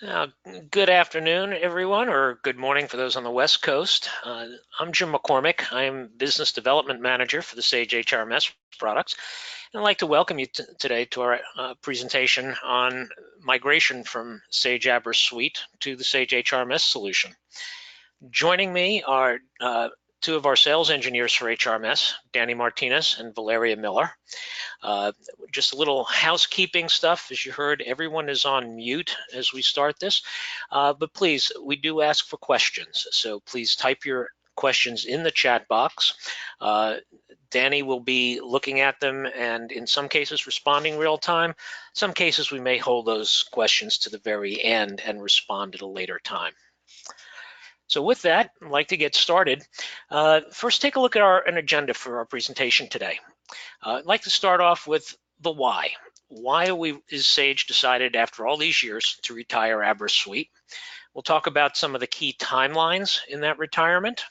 Uh, Good afternoon, everyone, or good morning for those on the West Coast. I'm Jim McCormick. I'm Business Development Manager for the Sage HRMS products. And I'd like to welcome you today to our presentation on migration from Sage Abra Suite to the Sage HRMS solution. Joining me are two of our sales engineers for HRMS, Danny Martinez and Valeria Miller. Just a little housekeeping stuff. As you heard, everyone is on mute as we start this, but please, we do ask for questions. So please type your questions in the chat box. Danny will be looking at them and in some cases responding real time. Some cases we may hold those questions to the very end and respond at a later time. So with that, I'd like to get started. First, take a look at an agenda for our presentation today. I'd like to start off with the why. Why is Sage decided after all these years to retire Abra Suite? We'll talk about some of the key timelines in that retirement.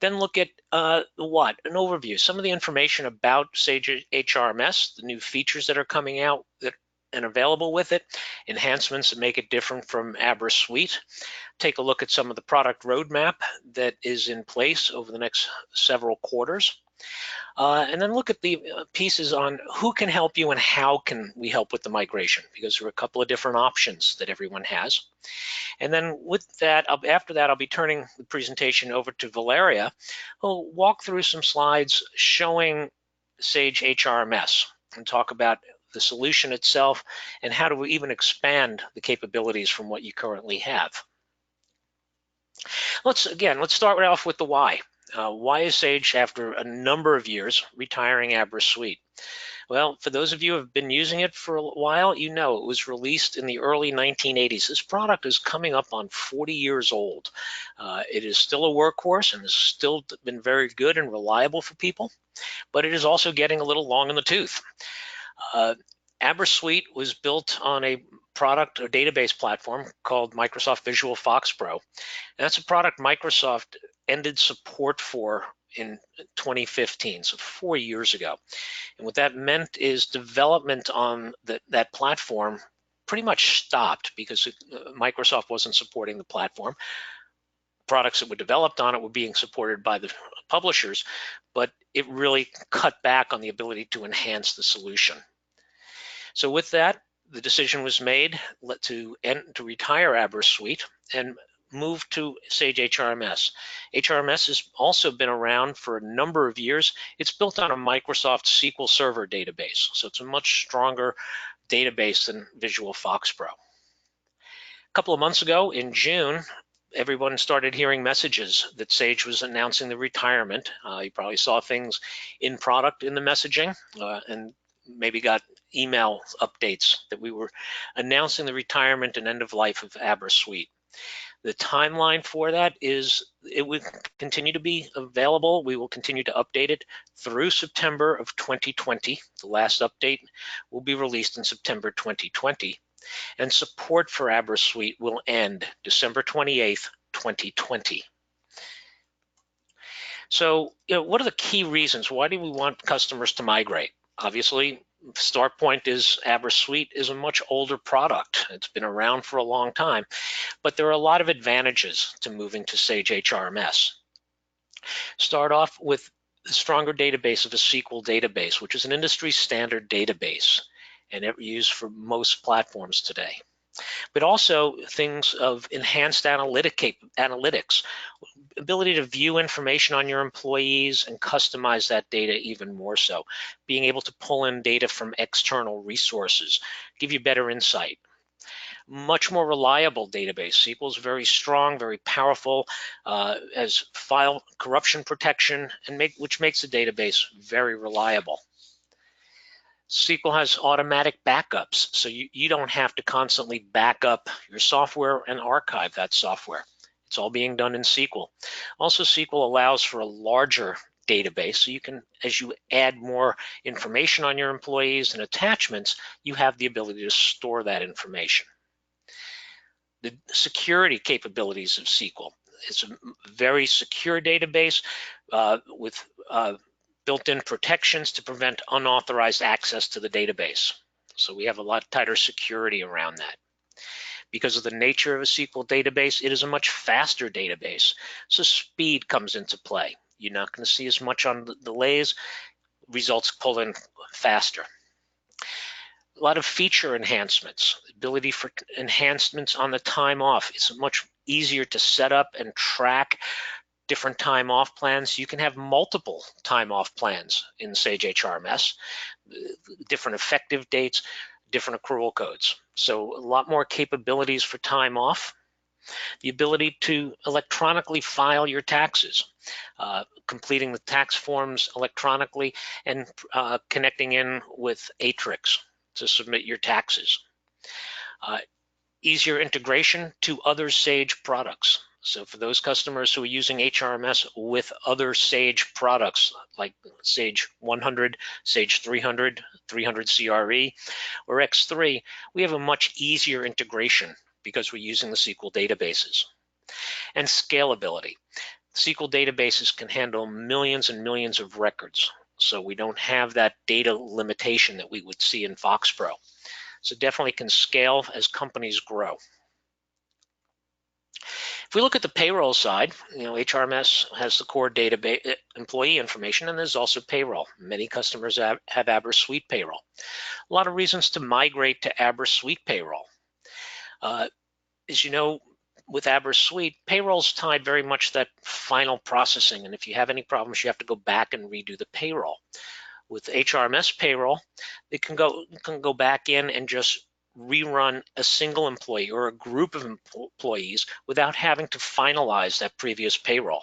Then look at the what, an overview, some of the information about Sage HRMS, the new features that are coming out and available with it, enhancements that make it different from Abra Suite. Take a look at some of the product roadmap that is in place over the next several quarters. And then look at the pieces on who can help you and how can we help with the migration, because there are a couple of different options that everyone has. And then with that, after that, I'll be turning the presentation over to Valeria, who'll walk through some slides showing Sage HRMS and talk about the solution itself and how do we even expand the capabilities from what you currently have. Let's start off with the why. Why is Sage, after a number of years, retiring Abra Suite? Well, for those of you who have been using it for a while, you know it was released in the early 1980s. This product is coming up on 40 years old. It is still a workhorse and has still been very good and reliable for people, but it is also getting a little long in the tooth. Abra Suite was built on a product or database platform called Microsoft Visual FoxPro. And that's a product Microsoft ended support for in 2015, so 4 years ago. And what that meant is development on that platform pretty much stopped because Microsoft wasn't supporting the platform. Products that were developed on it were being supported by the publishers, but it really cut back on the ability to enhance the solution. So with that, the decision was made to retire Abra Suite and move to Sage HRMS. HRMS has also been around for a number of years. It's built on a Microsoft SQL Server database, so it's a much stronger database than Visual FoxPro. A couple of months ago in June, everyone started hearing messages that Sage was announcing the retirement. You probably saw things in product in the messaging and maybe got email updates that we were announcing the retirement and end of life of Abra Suite. The timeline for that is it will continue to be available. We will continue to update it through September of 2020. The last update will be released in September 2020. And support for Abra Suite will end December 28th, 2020. So, what are the key reasons? Why do we want customers to migrate? Obviously, start point is Abra Suite is a much older product. It's been around for a long time, but there are a lot of advantages to moving to Sage HRMS. Start off with the stronger database of a SQL database, which is an industry standard database and used for most platforms today. But also things of enhanced analytics, ability to view information on your employees and customize that data even more so, being able to pull in data from external resources, give you better insight. Much more reliable database. SQL is very strong, very powerful, as file corruption protection, and which makes the database very reliable. SQL has automatic backups, so you don't have to constantly back up your software and archive that software. It's all being done in SQL. Also, SQL allows for a larger database, so you can, as you add more information on your employees and attachments, you have the ability to store that information. The security capabilities of SQL. It's a very secure database with built-in protections to prevent unauthorized access to the database. So we have a lot tighter security around that. Because of the nature of a SQL database, it is a much faster database. So speed comes into play. You're not going to see as much on the delays. Results pull in faster. A lot of feature enhancements, ability for enhancements on the time off. It's much easier to set up and track different time off plans. You can have multiple time off plans in Sage HRMS, different effective dates, different accrual codes. So a lot more capabilities for time off. The ability to electronically file your taxes, completing the tax forms electronically and connecting in with Atrix to submit your taxes. Easier integration to other Sage products. So for those customers who are using HRMS with other Sage products like Sage 100, Sage 300, 300 CRE, or X3, we have a much easier integration because we're using the SQL databases. And scalability. SQL databases can handle millions and millions of records, so we don't have that data limitation that we would see in FoxPro. So definitely can scale as companies grow. If we look at the payroll side, HRMS has the core database employee information, and there's also payroll. Many customers have Abra Suite Payroll. A lot of reasons to migrate to Abra Suite Payroll. As you know, with Abra Suite, payroll's tied very much to that final processing, and if you have any problems, you have to go back and redo the payroll. With HRMS payroll, it can go back in and just rerun a single employee or a group of employees without having to finalize that previous payroll.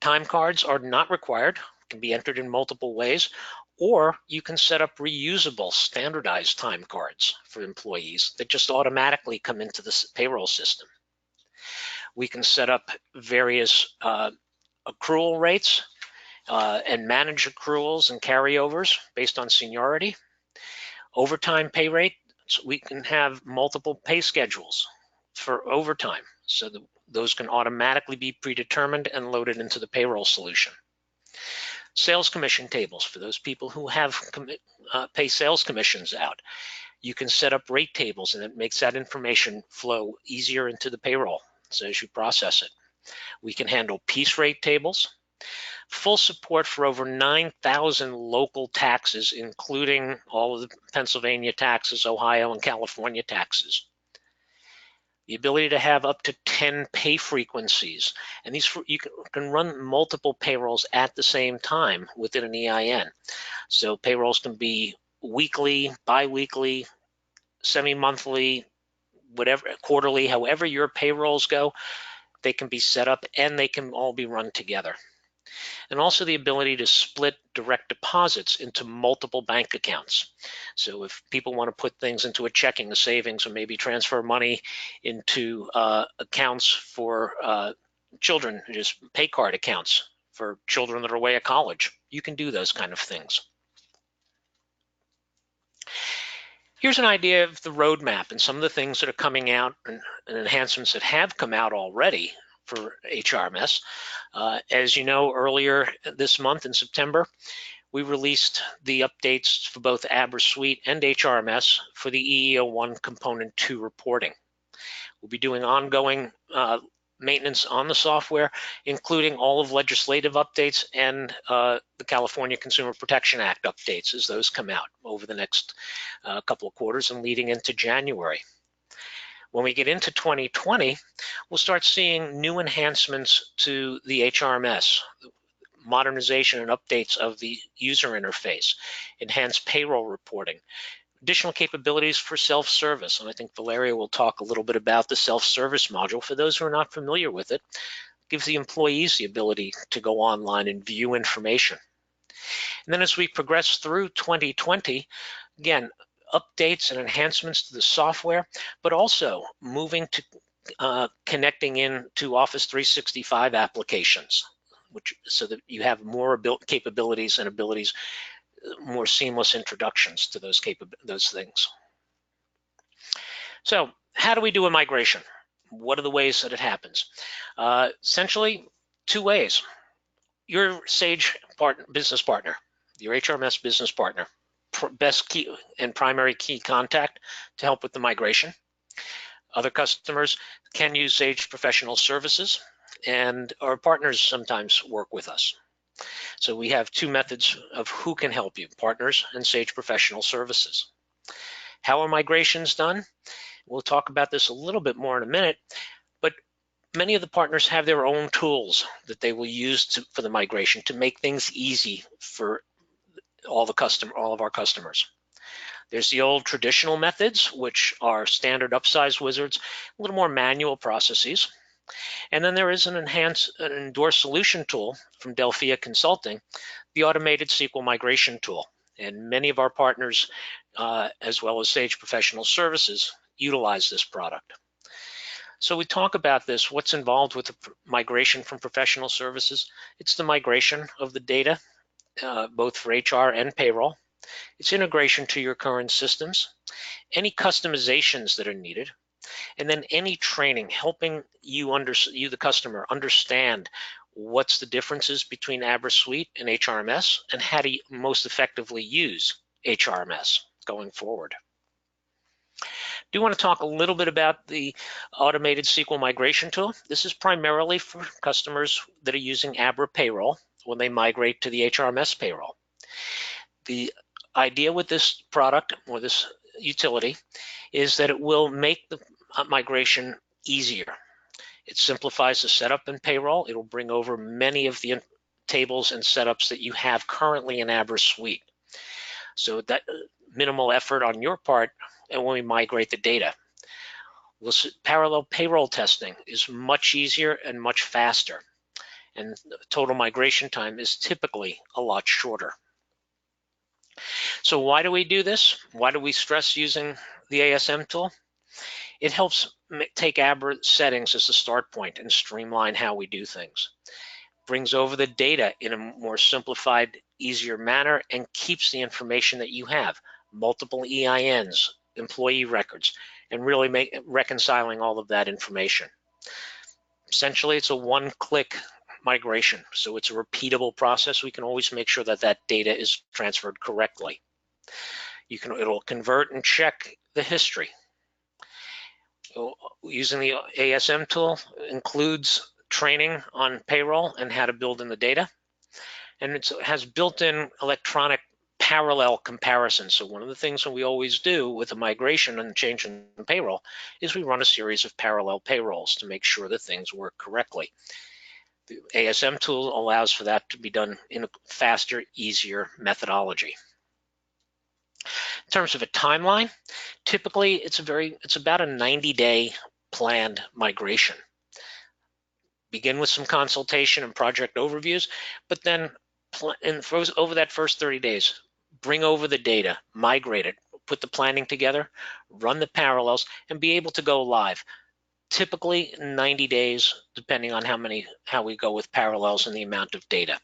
Time cards are not required, can be entered in multiple ways, or you can set up reusable standardized time cards for employees that just automatically come into the payroll system. We can set up various accrual rates and manage accruals and carryovers based on seniority. Overtime pay rate, so we can have multiple pay schedules for overtime, so that those can automatically be predetermined and loaded into the payroll solution. Sales commission tables for those people who have pay sales commissions out. You can set up rate tables, and it makes that information flow easier into the payroll so as you process it. We can handle piece rate tables. Full support for over 9,000 local taxes, including all of the Pennsylvania taxes, Ohio, and California taxes. The ability to have up to 10 pay frequencies, and these you can run multiple payrolls at the same time within an EIN. So payrolls can be weekly, bi-weekly, semi-monthly, whatever, quarterly, however your payrolls go, they can be set up and they can all be run together. And also the ability to split direct deposits into multiple bank accounts. So if people want to put things into a checking, a savings, or maybe transfer money into accounts for children, just pay card accounts for children that are away at college, you can do those kind of things. Here's an idea of the roadmap and some of the things that are coming out and enhancements that have come out already for HRMS. As you know, earlier this month in September, we released the updates for both Abra Suite and HRMS for the EEO1 Component 2 reporting. We'll be doing ongoing maintenance on the software, including all of legislative updates and the California Consumer Protection Act updates as those come out over the next couple of quarters and leading into January. When we get into 2020, we'll start seeing new enhancements to the HRMS, modernization and updates of the user interface, enhanced payroll reporting, additional capabilities for self-service. And I think Valeria will talk a little bit about the self-service module. For those who are not familiar with it, it gives the employees the ability to go online and view information. And then as we progress through 2020, again, updates and enhancements to the software, but also moving to connecting in to Office 365 applications, so that you have more capabilities and abilities, more seamless introductions to those things. So how do we do a migration? What are the ways that it happens? Essentially, two ways. Your Sage business partner, your HRMS business partner, best key and primary key contact to help with the migration. Other customers can use Sage Professional Services, and our partners sometimes work with us. So we have two methods of who can help you, partners and Sage Professional Services. How are migrations done? We'll talk about this a little bit more in a minute, but many of the partners have their own tools that they will use for the migration to make things easy for all of our customers. There's the old traditional methods, which are standard upsize wizards, a little more manual processes. And then there is an endorsed solution tool from Delphia Consulting, the automated SQL migration tool. And many of our partners, as well as Sage Professional Services, utilize this product. So we talk about this, what's involved with the migration from professional services. It's the migration of the data, both for HR and payroll. It's integration to your current systems, any customizations that are needed, and then any training helping you, the customer, understand what's the differences between Abra Suite and HRMS and how to most effectively use HRMS going forward. Do want to talk a little bit about the automated SQL migration tool. This is primarily for customers that are using Abra Payroll when they migrate to the HRMS payroll. The idea with this product or this utility is that it will make the migration easier. It simplifies the setup in payroll. It will bring over many of the tables and setups that you have currently in Abra Suite. So that minimal effort on your part, and when we migrate the data. Parallel payroll testing is much easier and much faster, and total migration time is typically a lot shorter. So why do we do this? Why do we stress using the ASM tool? It helps take Abra settings as the start point and streamline how we do things. Brings over the data in a more simplified, easier manner, and keeps the information that you have, multiple EINs, employee records, and really reconciling all of that information. Essentially, it's a one-click migration, so it's a repeatable process. We can always make sure that that data is transferred correctly. It'll convert and check the history. Using the ASM tool includes training on payroll and how to build in the data, and it has built-in electronic parallel comparison. So one of the things that we always do with a migration and change in payroll is we run a series of parallel payrolls to make sure that things work correctly. The ASM tool allows for that to be done in a faster, easier methodology. In terms of a timeline, typically it's about a 90-day planned migration. Begin with some consultation and project overviews, but then over that first 30 days, bring over the data, migrate it, put the planning together, run the parallels, and be able to go live. Typically 90 days, depending on how we go with parallels and the amount of data.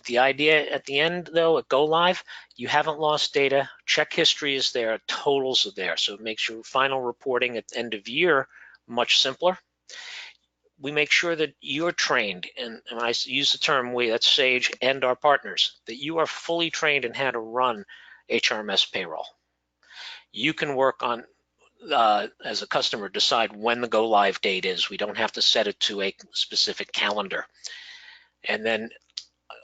The idea at the end, though, at go live, you haven't lost data, check history is there, totals are there, so it makes your final reporting at the end of year much simpler. We make sure that you're trained, and when I use the term we, that's Sage and our partners, that you are fully trained in how to run HRMS payroll. You can work on, as a customer, decide when the go live date is. We don't have to set it to a specific calendar. And then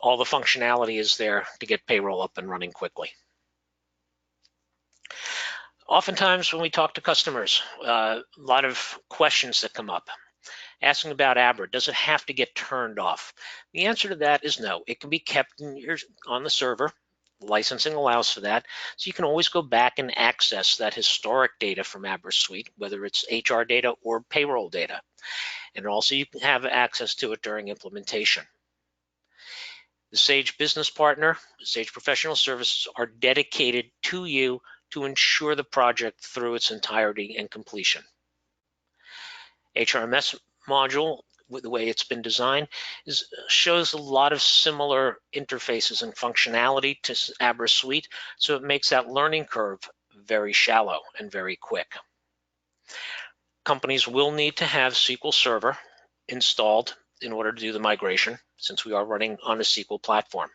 all the functionality is there to get payroll up and running quickly. Oftentimes when we talk to customers, a lot of questions that come up. Asking about Abra, does it have to get turned off? The answer to that is no. It can be kept on the server. Licensing allows for that. So you can always go back and access that historic data from Abra Suite, whether it's HR data or payroll data. And also you can have access to it during implementation. The Sage Business Partner, Sage Professional Services are dedicated to you to ensure the project through its entirety and completion. HRMS module, with the way it's been designed, shows a lot of similar interfaces and functionality to Abra Suite, so it makes that learning curve very shallow and very quick. Companies will need to have SQL Server installed in order to do the migration, since we are running on a SQL platform.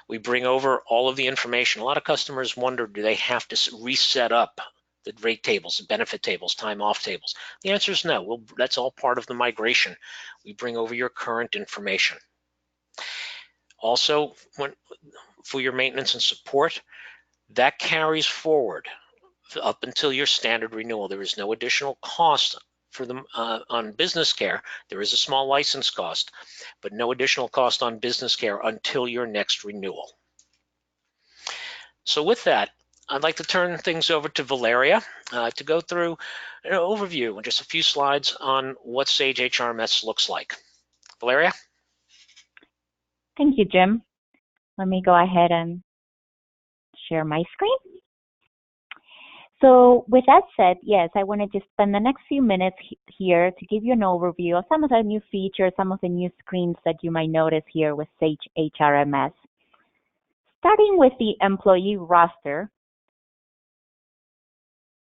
We bring over all of the information. A lot of customers wonder, do they have to reset up the rate tables, the benefit tables, time off tables? The answer is no. That's all part of the migration. We bring over your current information. Also, for your maintenance and support, that carries forward up until your standard renewal. There is no additional cost for them on business care. There is a small license cost, but no additional cost on business care until your next renewal. So with that, I'd like to turn things over to Valeria to go through an overview and just a few slides on what Sage HRMS looks like. Valeria? Thank you, Jim. Let me go ahead and share my screen. So with that said, yes, I wanted to spend the next few minutes here to give you an overview of some of the new features, some of the new screens that you might notice here with Sage HRMS. Starting with the employee roster.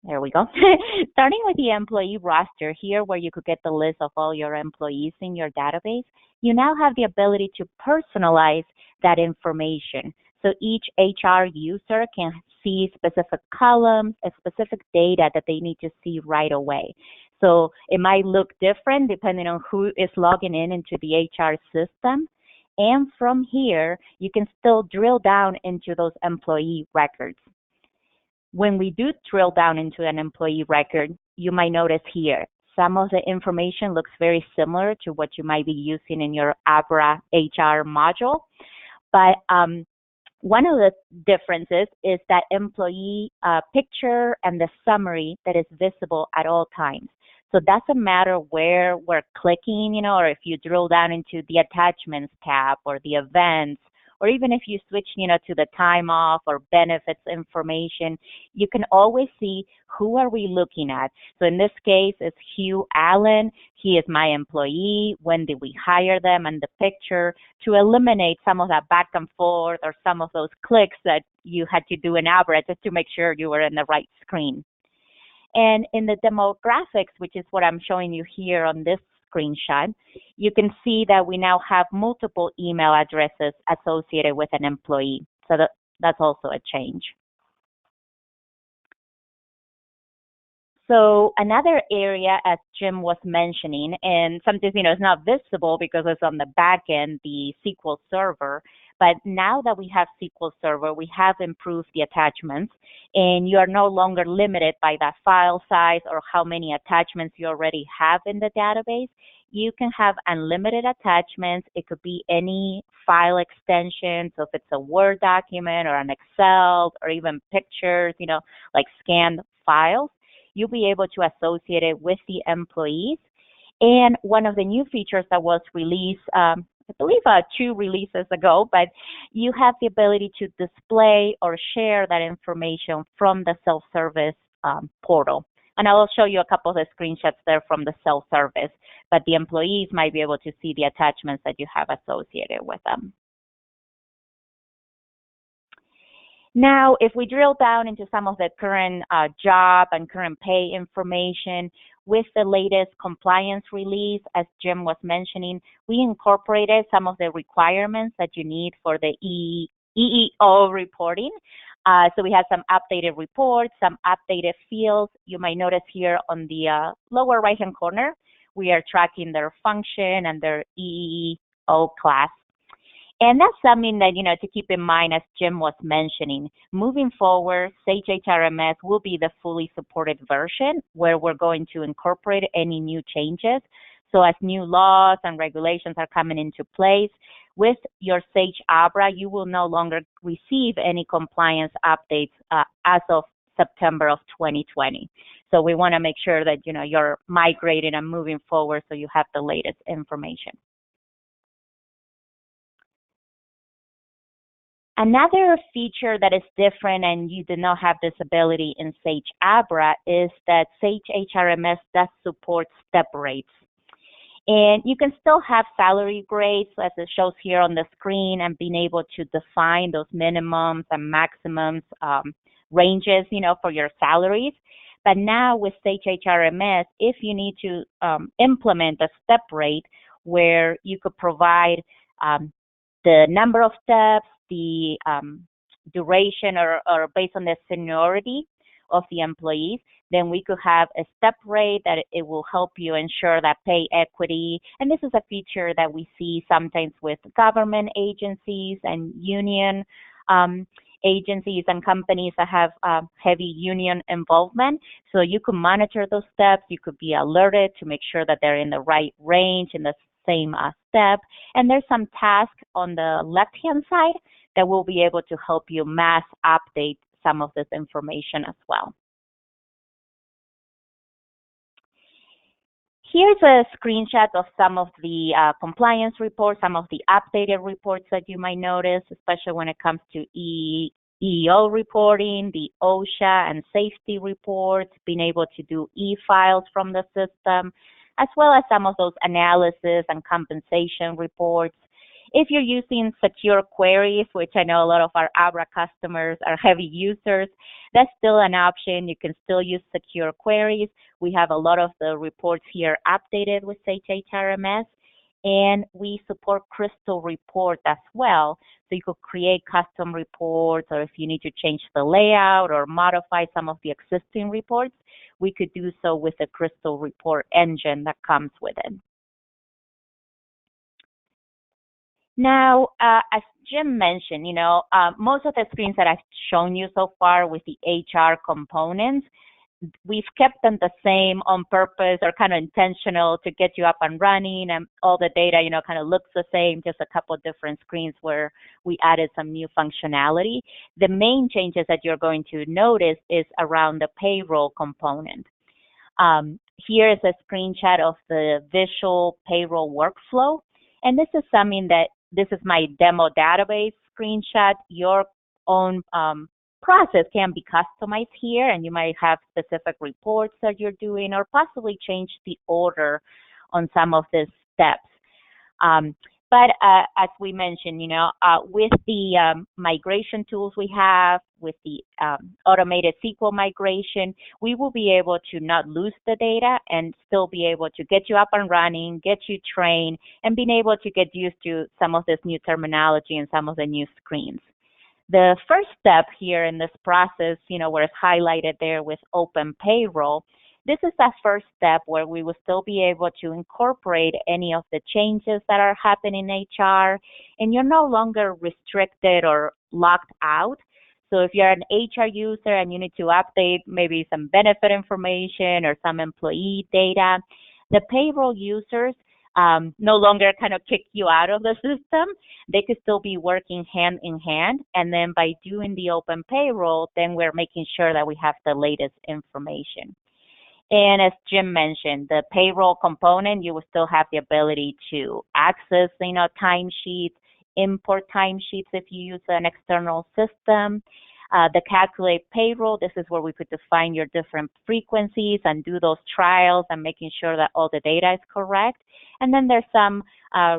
There we go. Starting with the employee roster here where you could get the list of all your employees in your database, you now have the ability to personalize that information. So each HR user can see specific columns, a specific data that they need to see right away. So it might look different depending on who is logging into the HR system. And from here, you can still drill down into those employee records. When we do drill down into an employee record, you might notice here, some of the information looks very similar to what you might be using in your Abra HR module. But one of the differences is that employee picture and the summary that is visible at all times. So it doesn't matter where we're clicking, or if you drill down into the attachments tab or the events, or even if you switch, to the time off or benefits information, you can always see who are we looking at. So in this case, it's Hugh Allen. He is my employee. When did we hire them? And the picture to eliminate some of that back and forth or some of those clicks that you had to do in Abra just to make sure you were in the right screen. And in the demographics, which is what I'm showing you here on this screenshot, you can see that we now have multiple email addresses associated with an employee. So that's also a change. So another area, as Jim was mentioning, and sometimes, it's not visible because it's on the back end, the SQL Server, but now that we have SQL Server, we have improved the attachments, and you are no longer limited by that file size or how many attachments you already have in the database. You can have unlimited attachments. It could be any file extension. So if it's a Word document or an Excel or even pictures, like scanned files, you'll be able to associate it with the employees. And one of the new features that was released, I believe 2 releases ago, but you have the ability to display or share that information from the SelfService portal. And I will show you a couple of the screenshots there from the SelfService, but the employees might be able to see the attachments that you have associated with them. Now, if we drill down into some of the current job and current pay information, with the latest compliance release, as Jim was mentioning, we incorporated some of the requirements that you need for the EEO reporting. So we have some updated reports, some updated fields. You might notice here on the lower right-hand corner, we are tracking their function and their EEO class. And that's something that, to keep in mind, as Jim was mentioning. Moving forward, Sage HRMS will be the fully supported version where we're going to incorporate any new changes. So as new laws and regulations are coming into place, with your Sage Abra, you will no longer receive any compliance updates as of September of 2020. So we want to make sure that, you're migrating and moving forward so you have the latest information. Another feature that is different and you do not have this ability in Sage Abra is that Sage HRMS does support step rates. And you can still have salary grades as it shows here on the screen and being able to define those minimums and maximums ranges, for your salaries. But now with Sage HRMS, if you need to implement a step rate where you could provide the number of steps, the duration or based on the seniority, of the employees, then we could have a step rate that it will help you ensure that pay equity. And this is a feature that we see sometimes with government agencies and union agencies and companies that have heavy union involvement. So you could monitor those steps. You could be alerted to make sure that they're in the right range, in the same step. And there's some task on the left-hand side that will be able to help you mass update some of this information as well. Here's a screenshot of some of the compliance reports, some of the updated reports that you might notice, especially when it comes to EEO reporting, the OSHA and safety reports, being able to do e-files from the system, as well as some of those analysis and compensation reports. If you're using secure queries, which I know a lot of our Abra customers are heavy users, that's still an option. You can still use secure queries. We have a lot of the reports here updated with Sage HRMS, and we support Crystal Report as well. So you could create custom reports, or if you need to change the layout or modify some of the existing reports, we could do so with the Crystal Report engine that comes with it. Now, as Jim mentioned, most of the screens that I've shown you so far with the HR components, we've kept them the same on purpose or kind of intentional to get you up and running, and all the data, kind of looks the same, just a couple of different screens where we added some new functionality. The main changes that you're going to notice is around the payroll component. Here is a screenshot of the visual payroll workflow. And this is something that, this is my demo database screenshot. Your own process can be customized here, and you might have specific reports that you're doing, or possibly change the order on some of these steps. But as we mentioned, with the migration tools we have, with the automated SQL migration, we will be able to not lose the data and still be able to get you up and running, get you trained, and being able to get used to some of this new terminology and some of the new screens. The first step here in this process, where it's highlighted there with Open Payroll, this is that first step where we will still be able to incorporate any of the changes that are happening in HR, and you're no longer restricted or locked out. So if you're an HR user and you need to update maybe some benefit information or some employee data, the payroll users no longer kind of kick you out of the system. They could still be working hand in hand. And then by doing the Open Payroll, then we're making sure that we have the latest information. And as Jim mentioned, the payroll component, you will still have the ability to access, timesheets, import timesheets if you use an external system. The calculate payroll, this is where we could define your different frequencies and do those trials and making sure that all the data is correct. And then there's some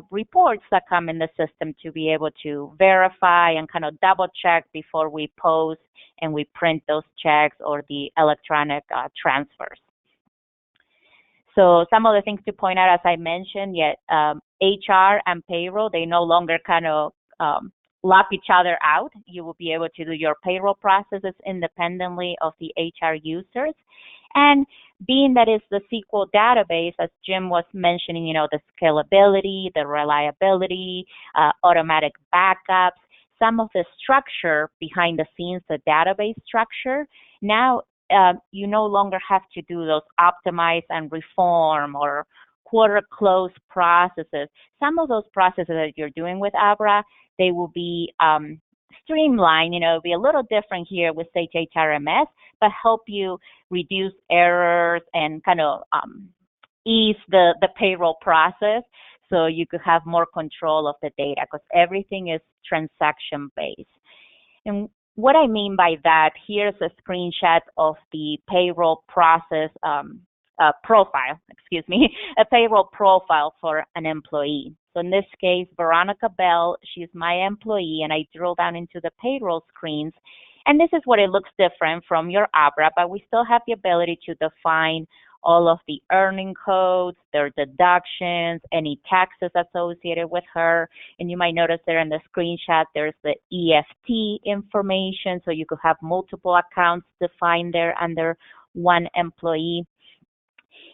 reports that come in the system to be able to verify and kind of double check before we post and we print those checks or the electronic transfers. So some of the things to point out, as I mentioned, HR and payroll, they no longer kind of lock each other out. You will be able to do your payroll processes independently of the HR users. And being that it's the SQL database, as Jim was mentioning, the scalability, the reliability, automatic backups, some of the structure behind the scenes, the database structure, now you no longer have to do those optimize and reform or quarter close processes. Some of those processes that you're doing with Abra, they will be streamlined, it'll be a little different here with Sage HRMS, but help you reduce errors and kind of ease the payroll process so you could have more control of the data, because everything is transaction based. And what I mean by that, here's a screenshot of the payroll process profile, a payroll profile for an employee. So in this case, Veronica Bell, she's my employee, and I drill down into the payroll screens. And this is what it looks different from your Abra, but we still have the ability to define all of the earning codes, their deductions, any taxes associated with her. And you might notice there in the screenshot, there's the EFT information. So you could have multiple accounts defined there under one employee.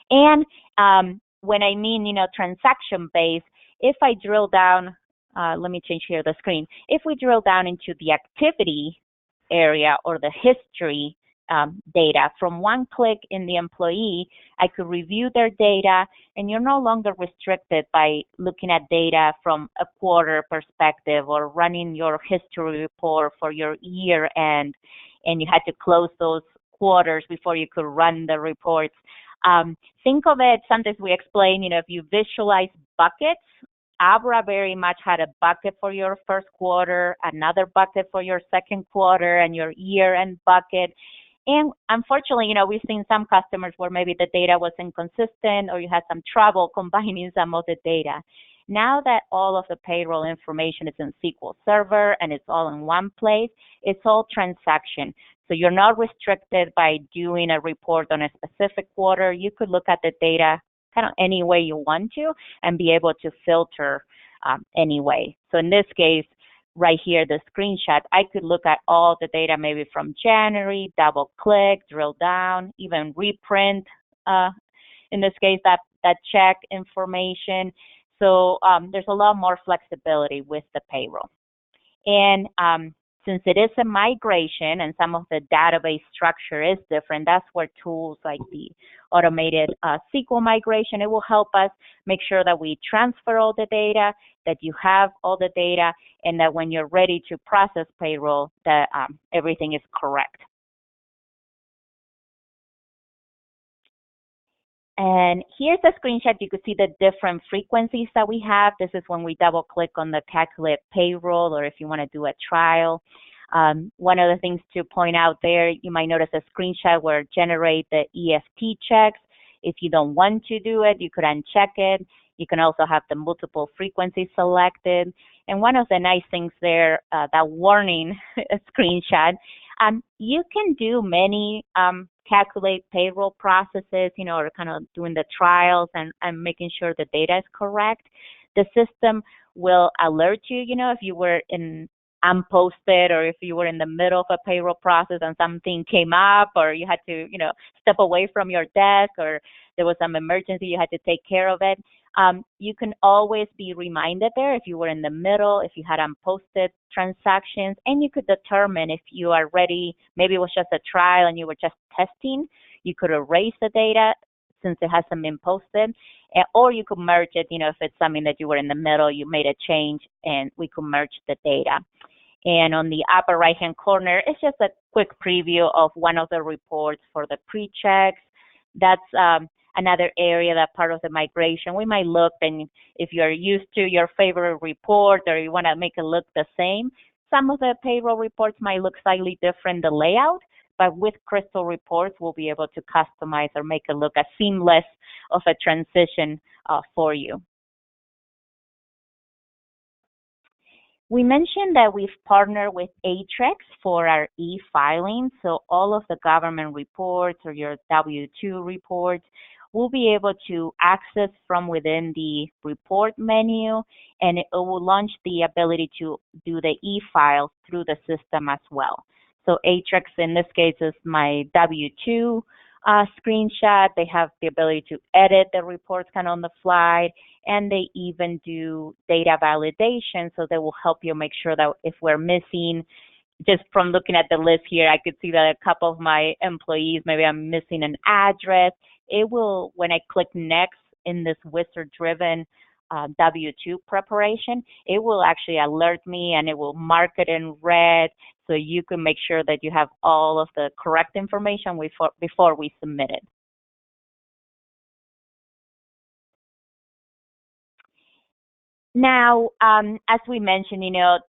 And when I mean, transaction-based, if I drill down, let me change here the screen. If we drill down into the activity area or the history data, from one click in the employee, I could review their data, and you're no longer restricted by looking at data from a quarter perspective or running your history report for your year end, and you had to close those quarters before you could run the reports. Think of it, sometimes we explain, if you visualize buckets, Abra very much had a bucket for your first quarter, another bucket for your second quarter, and your year-end bucket. And unfortunately, we've seen some customers where maybe the data was inconsistent or you had some trouble combining some of the data. Now that all of the payroll information is in SQL Server and it's all in one place, it's all transaction. So you're not restricted by doing a report on a specific quarter. You could look at the data kind of any way you want to and be able to filter anyway. So in this case, right here, the screenshot, I could look at all the data maybe from January, double click, drill down, even reprint, in this case, that check information. So there's a lot more flexibility with the payroll. And since it is a migration and some of the database structure is different, that's where tools like the automated SQL migration, it will help us make sure that we transfer all the data, that you have all the data, and that when you're ready to process payroll, that everything is correct. And here's a screenshot. You could see the different frequencies that we have. This is when we double click on the calculate payroll, or if you want to do a trial. One of the things to point out there, you might notice a screenshot where generate the EFT checks. If you don't want to do it, you could uncheck it. You can also have the multiple frequencies selected. And one of the nice things there, that warning screenshot, you can do many calculate payroll processes, or kind of doing the trials and making sure the data is correct. The system will alert you, if you were unposted or if you were in the middle of a payroll process and something came up or you had to, step away from your desk or there was some emergency, you had to take care of it. You can always be reminded there if you were in the middle, if you had unposted transactions, and you could determine if you are ready. Maybe it was just a trial and you were just testing. You could erase the data since it hasn't been posted, or you could merge it, if it's something that you were in the middle, you made a change, and we could merge the data. And on the upper right-hand corner, it's just a quick preview of one of the reports for the pre-checks. That's another area, that part of the migration. We might look, and if you're used to your favorite report or you want to make it look the same, some of the payroll reports might look slightly different, the layout, but with Crystal reports, we'll be able to customize or make it look as seamless of a transition for you. We mentioned that we've partnered with HRMS for our e-filing, so all of the government reports or your W-2 reports will be able to access from within the report menu, and it will launch the ability to do the e-file through the system as well. So HRMS in this case is my W-2 screenshot. They have the ability to edit the reports kind of on the fly, and they even do data validation, so they will help you make sure that if we're missing, just from looking at the list here, I could see that a couple of my employees, maybe I'm missing an address. It will, when I click next in this wizard-driven W-2 preparation, it will actually alert me and it will mark it in red, so you can make sure that you have all of the correct information before we submit it. Now, as we mentioned,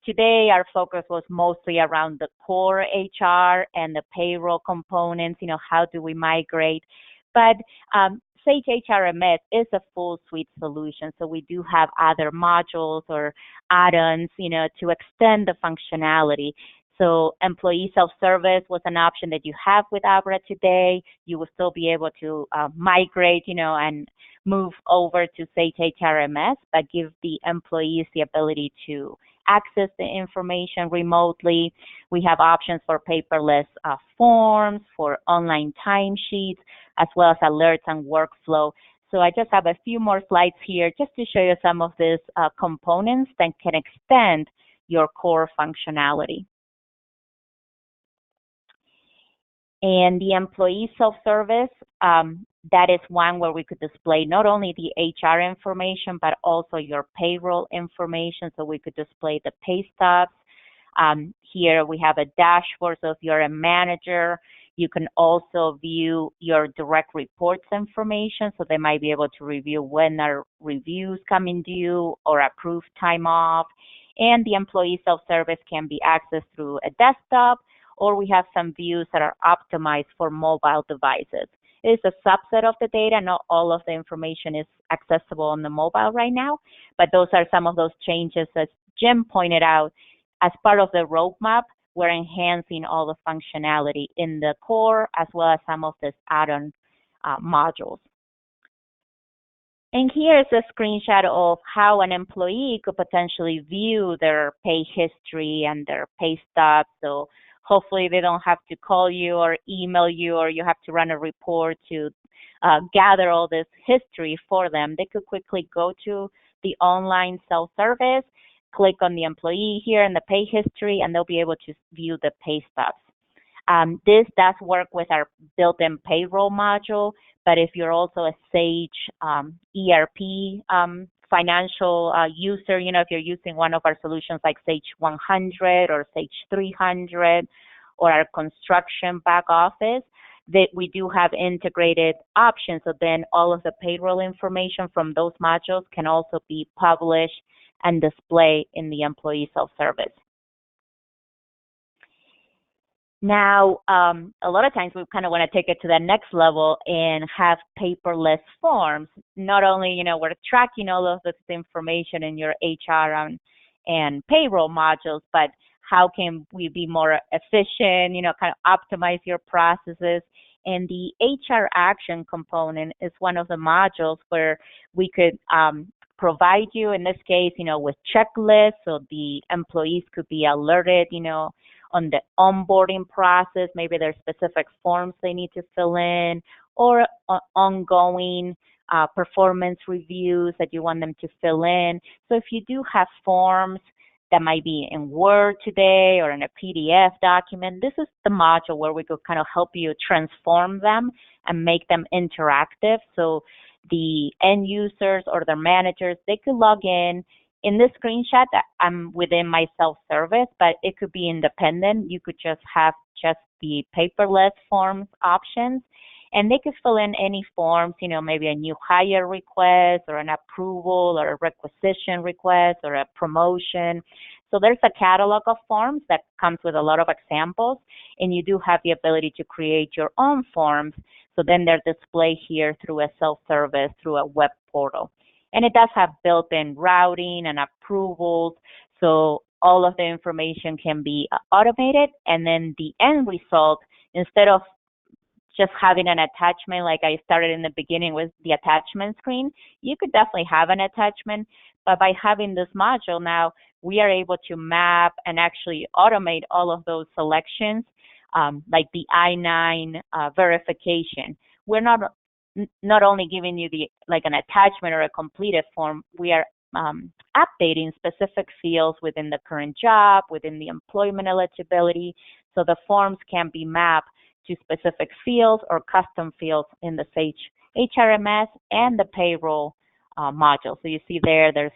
today our focus was mostly around the core HR and the payroll components, how do we migrate? But Sage HRMS is a full suite solution, so we do have other modules or add-ons, to extend the functionality. So employee self-service was an option that you have with Abra today. You will still be able to migrate, and move over to Sage HRMS, but give the employees the ability to access the information remotely. We have options for paperless forms, for online timesheets, as well as alerts and workflow. So I just have a few more slides here just to show you some of these components that can extend your core functionality. And the employee self-service, that is one where we could display not only the HR information, but also your payroll information. So we could display the pay stubs. Here we have a dashboard. So if you're a manager, you can also view your direct reports information. So they might be able to review when are reviews coming due or approved time off. And the employee self-service can be accessed through a desktop, or we have some views that are optimized for mobile devices. It is a subset of the data. Not all of the information is accessible on the mobile right now, but those are some of those changes, as Jim pointed out. As part of the roadmap, we're enhancing all the functionality in the core, as well as some of these add-on modules. And here's a screenshot of how an employee could potentially view their pay history and their pay stubs. So hopefully they don't have to call you or email you, or you have to run a report to gather all this history for them. They could quickly go to the online self-service, click on the employee here in the pay history, and they'll be able to view the pay stubs. This does work with our built-in payroll module, but if you're also a Sage ERP financial user, if you're using one of our solutions like Sage 100 or Sage 300 or our construction back office, that we do have integrated options. So then all of the payroll information from those modules can also be published and displayed in the employee self-service. Now, a lot of times we kind of want to take it to the next level and have paperless forms. Not only, we're tracking all of this information in your HR and payroll modules, but how can we be more efficient, kind of optimize your processes. And the HR action component is one of the modules where we could provide you, in this case, with checklists, so the employees could be alerted, on the onboarding process. Maybe there's specific forms they need to fill in, or ongoing performance reviews that you want them to fill in. So if you do have forms that might be in Word today or in a PDF document, this is the module where we could kind of help you transform them and make them interactive. So the end users or their managers, they could log in. In this screenshot, I'm within my self-service, but it could be independent. You could just have just the paperless forms options, and they could fill in any forms, maybe a new hire request or an approval or a requisition request or a promotion. So there's a catalog of forms that comes with a lot of examples, and you do have the ability to create your own forms. So then they're displayed here through a self-service, through a web portal. And it does have built-in routing and approvals, so all of the information can be automated. And then the end result, instead of just having an attachment like I started in the beginning with the attachment screen, you could definitely have an attachment. But by having this module now, we are able to map and actually automate all of those selections, like the I-9 verification. We're not only giving you an attachment or a completed form, we are updating specific fields within the current job, within the employment eligibility, so the forms can be mapped to specific fields or custom fields in the Sage HRMS and the payroll module. So you see there's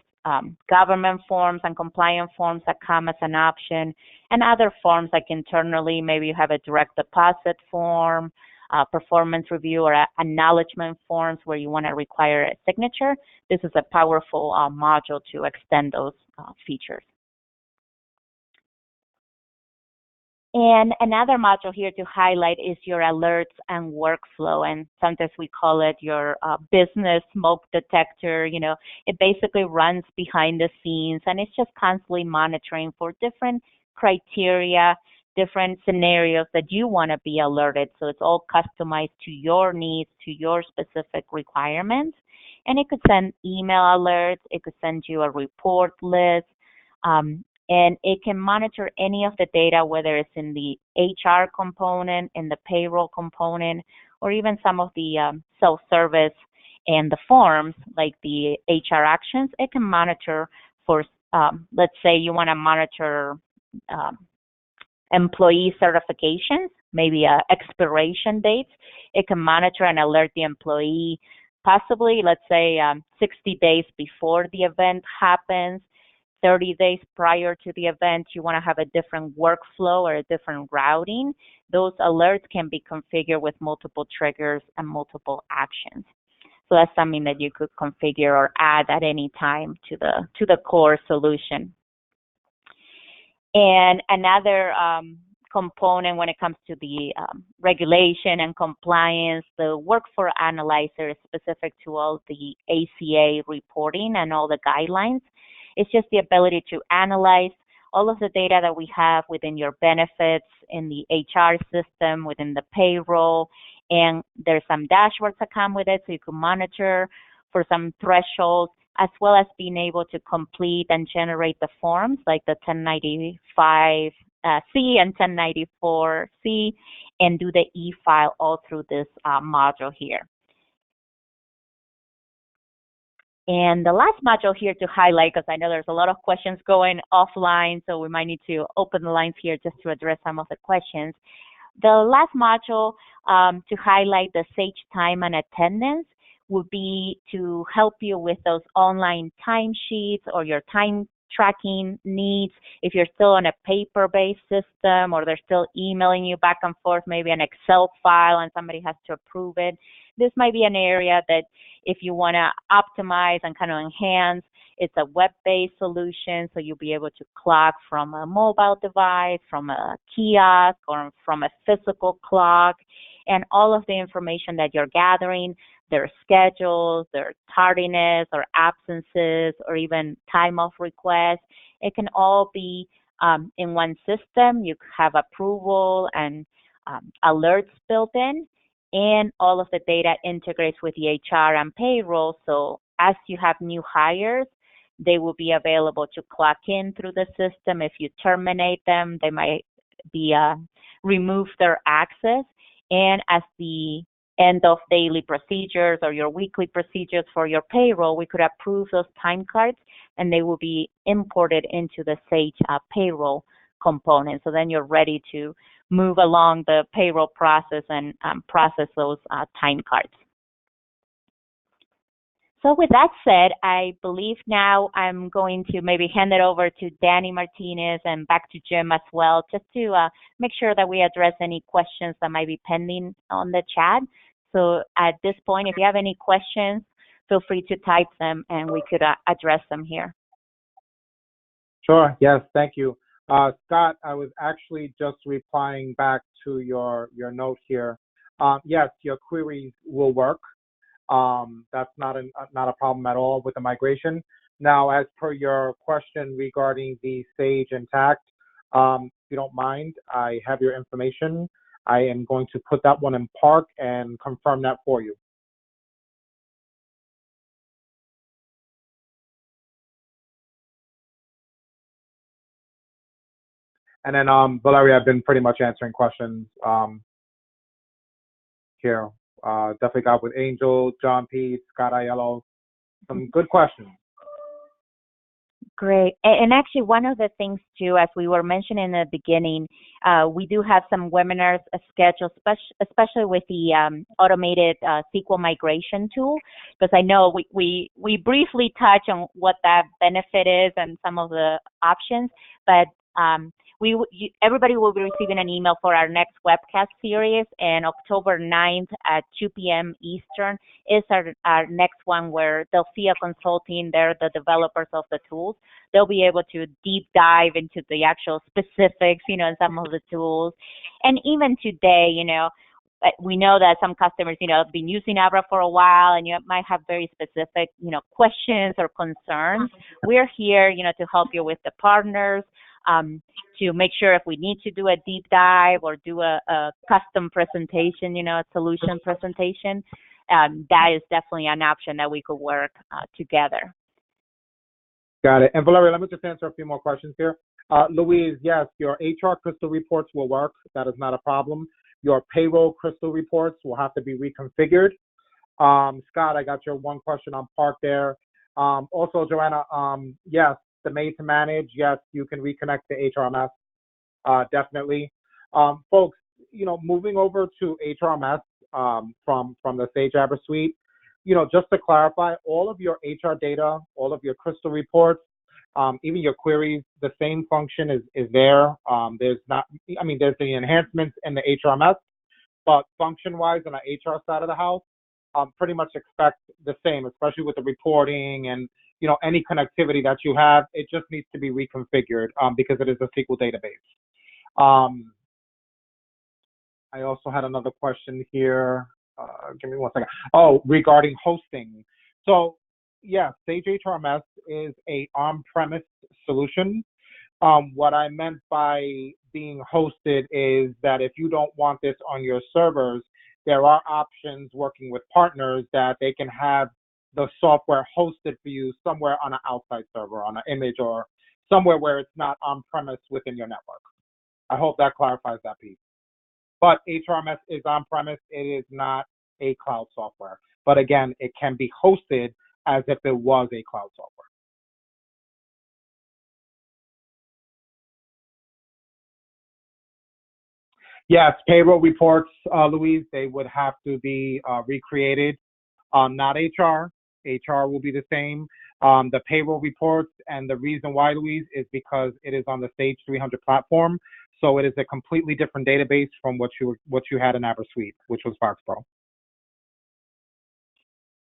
government forms and compliance forms that come as an option, and other forms like internally, maybe you have a direct deposit form, performance review, or acknowledgement forms where you want to require a signature. This is a powerful module to extend those features. And another module here to highlight is your alerts and workflow, and sometimes we call it your business smoke detector. It basically runs behind the scenes, and it's just constantly monitoring for different criteria, different scenarios that you want to be alerted. So it's all customized to your needs, to your specific requirements. And it could send email alerts. It could send you a report list. And it can monitor any of the data, whether it's in the HR component, in the payroll component, or even some of the self-service and the forms, like the HR actions. It can monitor for, let's say you want to monitor employee certifications, maybe expiration dates. It can monitor and alert the employee possibly, let's say, 60 days before the event happens, 30 days prior to the event, you want to have a different workflow or a different routing. Those alerts can be configured with multiple triggers and multiple actions. So that's something that you could configure or add at any time to the core solution. And another component when it comes to the regulation and compliance, the workflow analyzer is specific to all the ACA reporting and all the guidelines. It's just the ability to analyze all of the data that we have within your benefits, in the HR system, within the payroll, and there's some dashboards that come with it so you can monitor for some thresholds, as well as being able to complete and generate the forms like the 1095C and 1094C and do the e-file all through this module here. And the last module here to highlight, because I know there's a lot of questions going offline, so we might need to open the lines here just to address some of the questions. The last module to highlight the Sage time and attendance would be to help you with those online timesheets or your time tracking needs. If you're still on a paper-based system or they're still emailing you back and forth, maybe an Excel file and somebody has to approve it, this might be an area that if you want to optimize and kind of enhance, it's a web-based solution, so you'll be able to clock from a mobile device, from a kiosk, or from a physical clock, and all of the information that you're gathering, their schedules, their tardiness or absences, or even time off requests. It can all be in one system. You have approval and alerts built in, and all of the data integrates with the HR and payroll. So as you have new hires, they will be available to clock in through the system. If you terminate them, they might be remove their access. And as the end of daily procedures or your weekly procedures for your payroll, we could approve those time cards and they will be imported into the Sage payroll component. So then you're ready to move along the payroll process and process those time cards. So with that said, I believe now I'm going to maybe hand it over to Danny Martinez and back to Jim as well, just to make sure that we address any questions that might be pending on the chat. So at this point, if you have any questions, feel free to type them and we could address them here. Sure, yes, thank you. Scott, I was actually just replying back to your note here. Yes, your queries will work. That's not a problem at all with the migration. Now, as per your question regarding the Sage Intact, if you don't mind, I have your information. I am going to put that one in park and confirm that for you. And then, Valeria, I've been pretty much answering questions here. Definitely got with Angel, John P, Scott Aiello. Some good questions. Great. And actually, one of the things, too, as we were mentioning in the beginning, we do have some webinars scheduled, especially with the automated SQL migration tool, because I know we briefly touch on what that benefit is and some of the options, but everybody will be receiving an email for our next webcast series, and October 9th at 2 p.m. Eastern is our next one, where Delphia Consulting, they're the developers of the tools. They'll be able to deep dive into the actual specifics, and some of the tools. And even today, we know that some customers, have been using Abra for a while, and you might have very specific, questions or concerns. We're here, to help you with the partners, to make sure if we need to do a deep dive or do a custom presentation, a solution presentation, that is definitely an option that we could work together. Got it. And Valeria, let me just answer a few more questions here. Louise, yes, your HR crystal reports will work. That is not a problem. Your payroll crystal reports will have to be reconfigured. Scott, I got your one question on Park there. Also, Joanna, yes, the made to manage, yes, you can reconnect to HRMS, definitely. Folks, moving over to HRMS from the Sage Abra suite, just to clarify, all of your HR data, all of your crystal reports, even your queries, the same function is there. There's the enhancements in the HRMS, but function-wise on the HR side of the house, pretty much expect the same, especially with the reporting and any connectivity that you have. It just needs to be reconfigured because it is a SQL database. I also had another question here. Give me one second. Oh, regarding hosting. So, yeah, Sage HRMS is a on-premise solution. What I meant by being hosted is that if you don't want this on your servers, there are options working with partners that they can have the software hosted for you somewhere on an outside server, on an image, or somewhere where it's not on-premise within your network. I hope that clarifies that piece. But HRMS is on-premise. It is not a cloud software. But again, it can be hosted as if it was a cloud software. Yes, payroll reports, Louise, they would have to be recreated. Not HR. HR will be the same. The payroll reports, and the reason why, Louise, is because it is on the Sage 300 platform. So it is a completely different database from what you had in Abra Suite, which was Foxborough.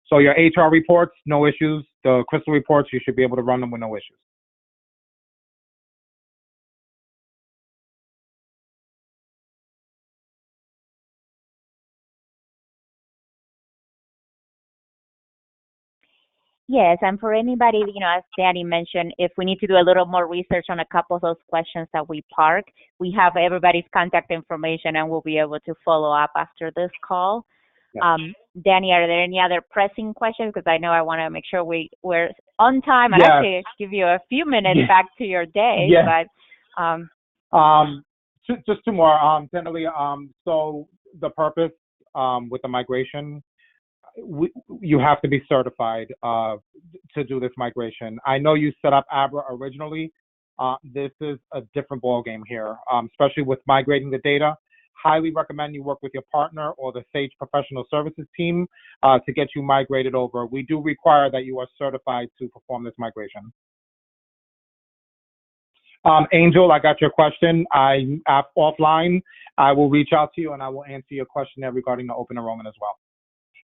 So your HR reports, no issues. The crystal reports, you should be able to run them with no issues. Yes, and for anybody, as Danny mentioned, if we need to do a little more research on a couple of those questions that we park, we have everybody's contact information and we'll be able to follow up after this call. Yeah. Danny, are there any other pressing questions? Because I know I want to make sure we're on time and actually give you a few minutes back to your day. Yeah. But just two more. Generally, so the purpose with the migration, you have to be certified to do this migration. I know you set up Abra originally. This is a different ballgame here, especially with migrating the data. Highly recommend you work with your partner or the Sage Professional Services team to get you migrated over. We do require that you are certified to perform this migration. Angel, I got your question. Offline, I will reach out to you and I will answer your question there regarding the open enrollment as well.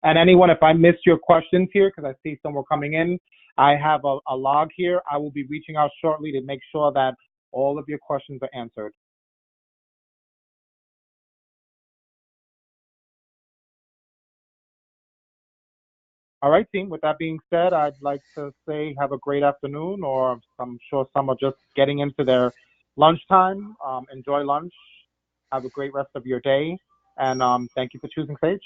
And anyone, if I missed your questions here, because I see some were coming in, I have a log here. I will be reaching out shortly to make sure that all of your questions are answered. All right, team. With that being said, I'd like to say have a great afternoon, or I'm sure some are just getting into their lunchtime. Enjoy lunch. Have a great rest of your day. And thank you for choosing Sage.